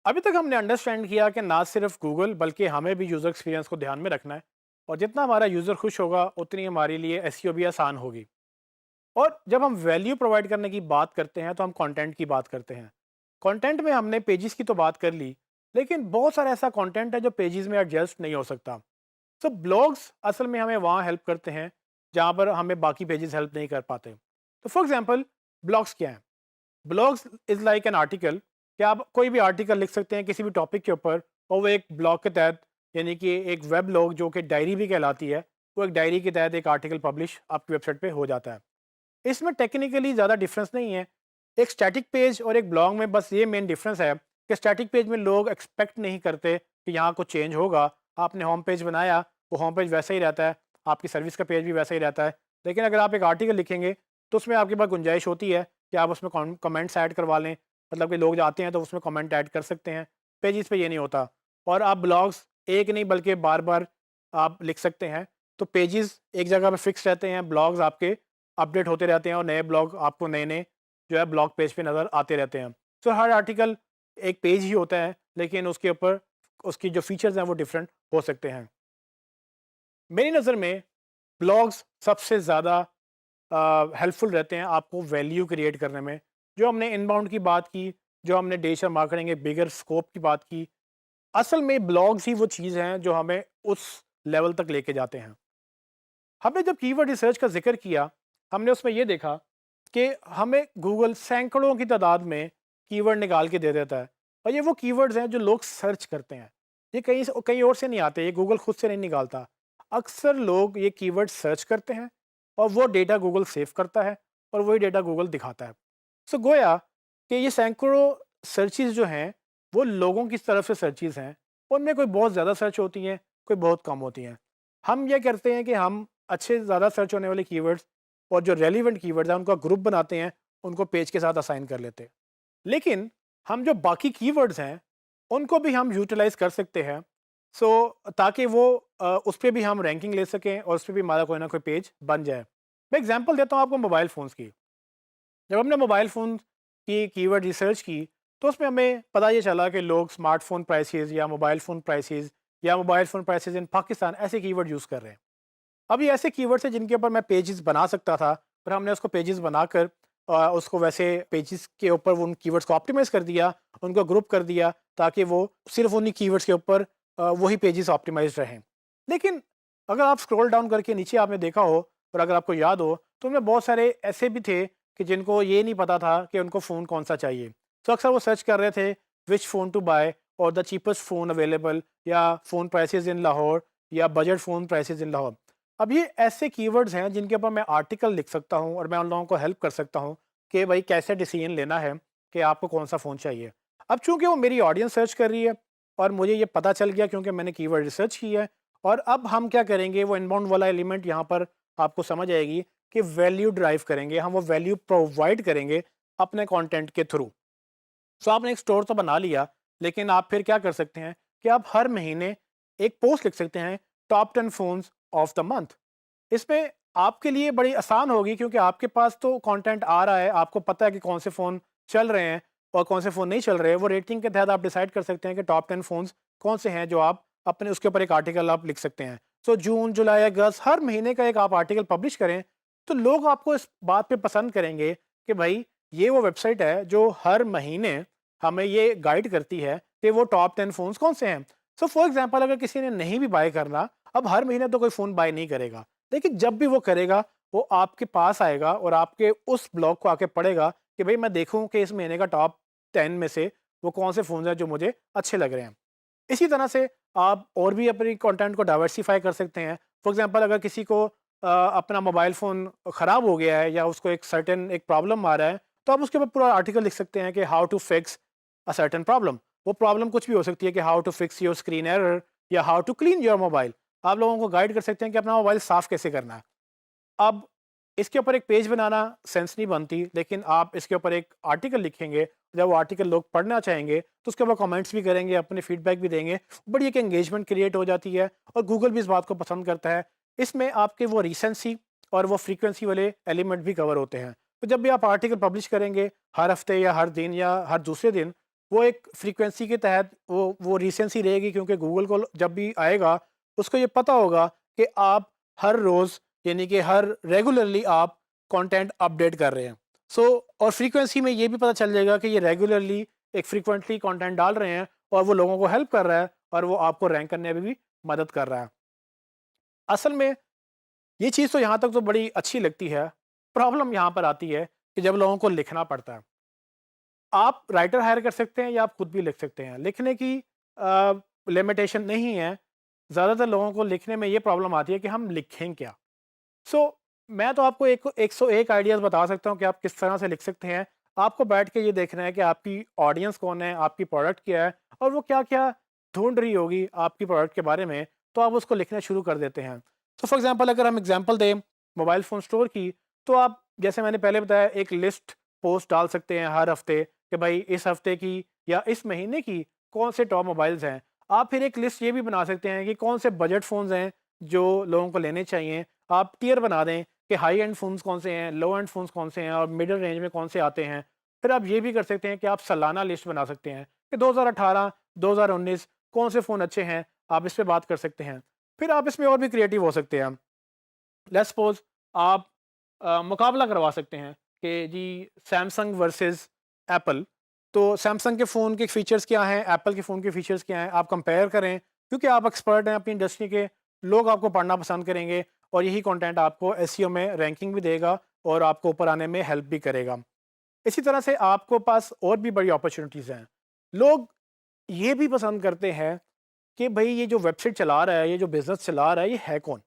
अभी तक हमने अंडरस्टैंड किया कि ना सिर्फ गूगल बल्कि हमें भी यूज़र एक्सपीरियंस को ध्यान में रखना है और जितना हमारा यूज़र खुश होगा उतनी हमारे लिए एसईओ भी आसान होगी। और जब हम वैल्यू प्रोवाइड करने की बात करते हैं तो हम कंटेंट की बात करते हैं। कंटेंट में हमने पेजेस की तो बात कर ली, लेकिन बहुत सारा ऐसा कंटेंट है जो पेजेस में एडजस्ट नहीं हो सकता। सो ब्लॉग्स असल में हमें वहाँ हेल्प करते हैं जहाँ पर हमें बाकी पेजेस हेल्प नहीं कर पाते। तो फॉर एग्जांपल, ब्लॉग्स क्या हैं? Blogs is like an article कि आप कोई भी आर्टिकल लिख सकते हैं किसी भी टॉपिक के ऊपर, और वो एक ब्लॉग के तहत, यानी कि एक वेब ब्लॉग जो कि डायरी भी कहलाती है, वो एक डायरी के तहत एक आर्टिकल पब्लिश आपकी वेबसाइट पे हो जाता है। इसमें टेक्निकली ज़्यादा डिफरेंस नहीं है। एक स्टैटिक पेज और एक ब्लॉग में बस ये मेन डिफरेंस है कि स्टैटिक पेज में लोग एक्सपेक्ट नहीं करते कि यहाँ कुछ चेंज होगा। आपने होम पेज बनाया, वो होम पेज वैसा ही रहता है, आपकी सर्विस का पेज भी वैसा ही रहता है। लेकिन अगर आप एक आर्टिकल लिखेंगे तो उसमें आपके पास गुंजाइश होती है कि आप उसमें कमेंट्स ऐड करवा लें, मतलब कि लोग जाते हैं तो उसमें कमेंट ऐड कर सकते हैं। पेजेस पे ये नहीं होता। और आप ब्लॉग्स एक नहीं बल्कि बार बार आप लिख सकते हैं। तो पेजेस एक जगह पे फिक्स रहते हैं, ब्लॉग्स आपके अपडेट होते रहते हैं और नए ब्लॉग आपको नए नए जो है ब्लॉग पेज पे नज़र आते रहते हैं। सो हर आर्टिकल एक पेज ही होता है, लेकिन उसके ऊपर उसकी जो फीचर्स हैं वो डिफरेंट हो सकते हैं। मेरी नज़र में ब्लॉग्स सबसे ज़्यादा हेल्पफुल रहते हैं आपको वैल्यू क्रिएट करने में। जो हमने इनबाउंड की बात की, जो हमने डिजिटल मार्केटिंग के बिगर स्कोप की बात की, असल में ब्लॉग्स ही वो चीज़ हैं जो हमें उस लेवल तक लेके जाते हैं। हमने जब कीवर्ड रिसर्च का जिक्र किया, हमने उसमें ये देखा कि हमें गूगल सैकड़ों की तादाद में कीवर्ड निकाल के दे देता है, और ये वो कीवर्ड्स हैं जो लोग सर्च करते हैं। ये कहीं और से नहीं आते, ये गूगल खुद से नहीं निकालता। अक्सर लोग ये कीवर्ड सर्च करते हैं और वो डेटा गूगल सेव करता है और वही डेटा गूगल दिखाता है। सो गोया कि ये सैकड़ों सर्चेज़ जो हैं वो लोगों की तरफ से सर्चेज़ हैं। उनमें कोई बहुत ज़्यादा सर्च होती हैं, कोई बहुत कम होती हैं। हम ये करते हैं कि हम अच्छे ज़्यादा सर्च होने वाले कीवर्ड्स और जो रेलिवेंट कीवर्ड्स हैं उनका ग्रुप बनाते हैं, उनको पेज के साथ असाइन कर लेते हैं। लेकिन हम जो बाकी कीवर्ड्स हैं उनको भी हम यूटिलाइज कर सकते हैं। सो ताकि वो उस पे भी हम रैंकिंग ले सकें और उस पे भी हमारा कोई ना कोई पेज बन जाए। मैं एग्जांपल देता हूँ आपको मोबाइल फ़ोन्स की। जब हमने मोबाइल फ़ोन की कीवर्ड रिसर्च की तो उसमें हमें पता ये चला कि लोग स्मार्टफ़ोन प्राइसेस या मोबाइल फ़ोन प्राइसेस या mobile phone prices in Pakistan ऐसे कीवर्ड यूज़ कर रहे हैं। अब ये ऐसे कीवर्ड्स हैं जिनके ऊपर मैं पेजेस बना सकता था, पर हमने उसको पेजेस बनाकर उसको वैसे पेजेस के ऊपर उन कीवर्ड्स को ऑप्टिमाइज़ कर दिया, उनको ग्रुप कर दिया ताकि वो सिर्फ़ उन्हीं कीवर्ड्स के ऊपर वही पेजेस ऑप्टिमाइज़्ड रहें। लेकिन अगर आप स्क्रॉल डाउन करके नीचे आपने देखा हो और अगर आपको याद हो, तो उनमें बहुत सारे ऐसे भी थे कि जिनको ये नहीं पता था कि उनको फ़ोन कौन-सा चाहिए। तो अक्सर वो सर्च कर रहे थे व्हिच फ़ोन टू बाय और द चीपेस्ट फ़ोन अवेलेबल या फ़ोन प्राइसेज़ इन लाहौर या बजट फ़ोन प्राइसेज़ इन लाहौर। अब ये ऐसे कीवर्ड्स हैं जिनके ऊपर मैं आर्टिकल लिख सकता हूँ और मैं उन लोगों को हेल्प कर सकता हूँ कि भाई कैसे डिसीजन लेना है कि आपको कौन सा फ़ोन चाहिए। अब चूंकि वो मेरी ऑडियंस सर्च कर रही है और मुझे ये पता चल गया क्योंकि मैंने कीवर्ड रिसर्च की है, और अब हम क्या करेंगे, वो इनबाउंड वाला एलिमेंट यहाँ पर आपको समझ आएगी कि वैल्यू ड्राइव करेंगे हम, वो वैल्यू प्रोवाइड करेंगे अपने कंटेंट के थ्रू। सो आपने एक स्टोर तो बना लिया, लेकिन आप फिर क्या कर सकते हैं कि आप हर महीने एक पोस्ट लिख सकते हैं, top 10 phones of the month. इसमें आपके लिए बड़ी आसान होगी क्योंकि आपके पास तो कंटेंट आ रहा है, आपको पता है कि कौन से फ़ोन चल रहे हैं और कौन से फ़ोन नहीं चल रहे हैं। वो रेटिंग के तहत आप डिसाइड कर सकते हैं कि टॉप 10 फ़ोन्स कौन से हैं जो आप अपने उसके ऊपर एक आर्टिकल आप लिख सकते हैं। सो जून, जुलाई, अगस्त हर महीने का एक आप आर्टिकल पब्लिश करें, तो लोग आपको इस बात पे पसंद करेंगे कि भाई ये वो वेबसाइट है जो हर महीने हमें ये गाइड करती है कि वो टॉप 10 फ़ोन्स कौन से हैं। सो फॉर एग्ज़ाम्पल, अगर किसी ने नहीं भी बाय करना, अब हर महीने तो कोई फ़ोन बाय नहीं करेगा। लेकिन जब भी वो करेगा, वो आपके पास आएगा और आपके उस ब्लॉग को आके पढ़ेगा कि भाई मैं देखूँ कि इस महीने का टॉप 10 में से वो कौन से फ़ोन्स हैं जो मुझे अच्छे लग रहे हैं। इसी तरह से आप और भी अपनी कंटेंट को डाइवर्सिफ़ाई कर सकते हैं। फॉर एग्ज़ाम्पल, अगर किसी को अपना मोबाइल फ़ोन ख़राब हो गया है या उसको एक सर्टेन एक प्रॉब्लम आ रहा है, तो आप उसके ऊपर पूरा आर्टिकल लिख सकते हैं कि how to fix a certain problem. वो प्रॉब्लम कुछ भी हो सकती है कि how to fix your screen error या how to clean your mobile. आप लोगों को गाइड कर सकते हैं कि अपना मोबाइल साफ़ कैसे करना है। अब इसके ऊपर एक पेज बनाना सेंस नहीं बनती, लेकिन आप इसके ऊपर एक आर्टिकल लिखेंगे, जब वो आर्टिकल लोग पढ़ना चाहेंगे तो उसके ऊपर कमेंट्स भी करेंगे, अपने फीडबैक भी देंगे, बड़ी एक एंगेजमेंट क्रिएट हो जाती है और गूगल भी इस बात को पसंद करता है। इसमें आपके वो रिसेंसी और वो फ्रीक्वेंसी वाले एलिमेंट भी कवर होते हैं। तो जब भी आप आर्टिकल पब्लिश करेंगे, हर हफ्ते या हर दिन या हर दूसरे दिन, वो एक फ्रीक्वेंसी के तहत वो रिसेंसी रहेगी, क्योंकि गूगल को जब भी आएगा उसको ये पता होगा कि आप हर रोज़ यानी कि हर रेगुलरली आप कंटेंट अपडेट कर रहे हैं। सो और फ्रीक्वेंसी में ये भी पता चल जाएगा कि ये रेगुलरली एक फ्रीक्वेंटली कंटेंट डाल रहे हैं और वो लोगों को हेल्प कर रहा है और वो आपको रैंक करने में भी मदद कर रहा है। असल में ये चीज़ तो यहाँ तक तो बड़ी अच्छी लगती है। प्रॉब्लम यहाँ पर आती है कि जब लोगों को लिखना पड़ता है। आप राइटर हायर कर सकते हैं या आप खुद भी लिख सकते हैं। लिखने की लिमिटेशन नहीं है। ज़्यादातर लोगों को लिखने में ये प्रॉब्लम आती है कि हम लिखें क्या? सो मैं तो आपको एक 101 आइडियाज़ बता सकता हूँ कि आप किस तरह से लिख सकते हैं। आपको बैठ के ये देखना है कि आपकी ऑडियंस कौन है, आपकी प्रोडक्ट क्या है और वो क्या-क्या ढूँढ रही होगी आपकी प्रोडक्ट के बारे में, तो आप उसको लिखना शुरू कर देते हैं। तो फॉर एग्ज़ाम्पल अगर हम एग्ज़ाम्पल दें मोबाइल फ़ोन स्टोर की, तो आप जैसे मैंने पहले बताया एक लिस्ट पोस्ट डाल सकते हैं हर हफ़्ते कि भाई इस हफ़्ते की या इस महीने की कौन से टॉप मोबाइल्स हैं। आप फिर एक लिस्ट ये भी बना सकते हैं कि कौन से बजट फ़ोन्स हैं जो लोगों को लेने चाहिए। आप टियर बना दें कि हाई एंड फ़ोन्स कौन से हैं, लो एंड फ़ोन्स कौन से हैं और मिडल रेंज में कौन से आते हैं। फिर आप ये भी कर सकते हैं कि आप सालाना लिस्ट बना सकते हैं कि 2018, 2019 कौन से फ़ोन अच्छे हैं, आप इस पे बात कर सकते हैं। फिर आप इसमें और भी क्रिएटिव हो सकते हैं। लेट्स सपोज़ आप मुकाबला करवा सकते हैं कि जी सैमसंग वर्सेस एप्पल। तो सैमसंग के फ़ोन के फ़ीचर्स क्या हैं, एप्पल के फ़ोन के फ़ीचर्स क्या हैं, आप कंपेयर करें क्योंकि आप एक्सपर्ट हैं अपनी इंडस्ट्री के, लोग आपको पढ़ना पसंद करेंगे और यही कंटेंट आपको एसईओ में रैंकिंग भी देगा और आपको ऊपर आने में हेल्प भी करेगा। इसी तरह से आपको पास और भी बड़ी अपॉर्चुनिटीज़ हैं। लोग ये भी पसंद करते हैं कि भई ये जो वेबसाइट चला रहा है, ये जो बिज़नेस चला रहा है, ये है कौन?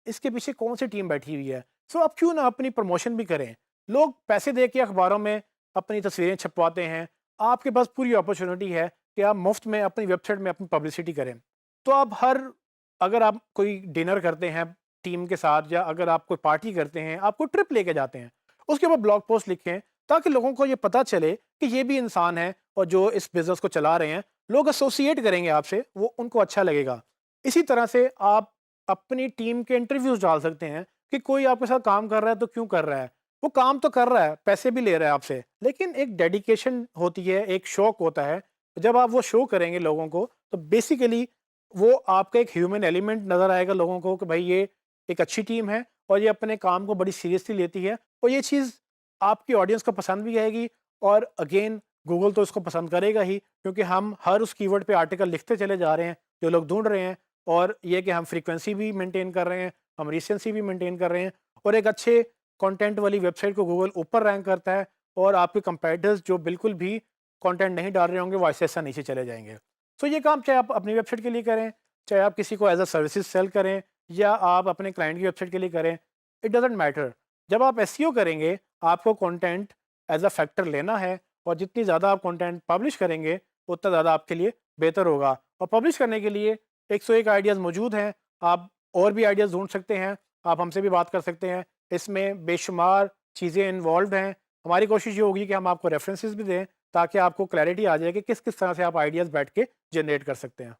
इसके पीछे कौन सी टीम बैठी हुई है? सो आप क्यों ना अपनी प्रमोशन भी करें? लोग पैसे दे के अखबारों में अपनी तस्वीरें छपवाते हैं। आपके पास पूरी अपॉर्चुनिटी है कि आप मुफ्त में अपनी वेबसाइट में अपनी पब्लिसिटी करें। तो आप हर अगर आप कोई डिनर करते हैं टीम के साथ या अगर आप कोई पार्टी करते हैं, आप कोई ट्रिप लेके जाते हैं, उसके ऊपर ब्लॉग पोस्ट लिखें ताकि लोगों को ये पता चले कि ये भी इंसान है और जो इस बिज़नेस को चला रहे हैं, लोग एसोसिएट करेंगे आपसे, वो उनको अच्छा लगेगा। इसी तरह से आप अपनी टीम के इंटरव्यूज़ डाल सकते हैं कि कोई आपके साथ काम कर रहा है तो क्यों कर रहा है? वो काम तो कर रहा है, पैसे भी ले रहा है आपसे, लेकिन एक डेडिकेशन होती है, एक शौक होता है। जब आप वो शो करेंगे लोगों को, तो बेसिकली वो आपका एक ह्यूमन एलिमेंट नज़र आएगा लोगों को कि भाई ये एक अच्छी टीम है और ये अपने काम को बड़ी सीरियसली लेती है और ये चीज़ आपकी ऑडियंस को पसंद भी आएगी और अगेन गूगल तो इसको पसंद करेगा ही क्योंकि हम हर उस कीवर्ड पे आर्टिकल लिखते चले जा रहे हैं, जो लोग ढूँढ रहे हैं और ये कि हम फ्रीक्वेंसी भी मेंटेन कर रहे हैं, हम रिसेंसी भी मेंटेन कर रहे हैं और एक अच्छे कंटेंट वाली वेबसाइट को गूगल ऊपर रैंक करता है और आपके कंपेटिटर्स जो बिल्कुल भी कंटेंट नहीं डाल रहे होंगे वो ऐसे-ऐसा नीचे चले जाएँगे। सो ये काम चाहे आप अपनी वेबसाइट के लिए करें, चाहे आप किसी को एज़ अ सर्विसेज़ सेल करें या आप अपने क्लाइंट की वेबसाइट के लिए करें, इट डज़न्ट मैटर। जब आप एसईओ करेंगे, आपको कंटेंट एज़ अ फैक्टर लेना है और जितनी ज़्यादा आप कंटेंट पब्लिश करेंगे, उतना ज़्यादा आपके लिए बेहतर होगा और पब्लिश करने के लिए 101 आइडियाज़ मौजूद हैं। आप और भी आइडियाज़ ढूँढ सकते हैं, आप हमसे भी बात कर सकते हैं। इसमें बेशुमार चीज़ें इन्वॉल्व्ड हैं। हमारी कोशिश ये होगी कि हम आपको रेफ़रेंसेस भी दें ताकि आपको क्लैरिटी आ जाए कि किस-किस तरह से आप आइडियाज़ बैठ के जनरेट कर सकते हैं।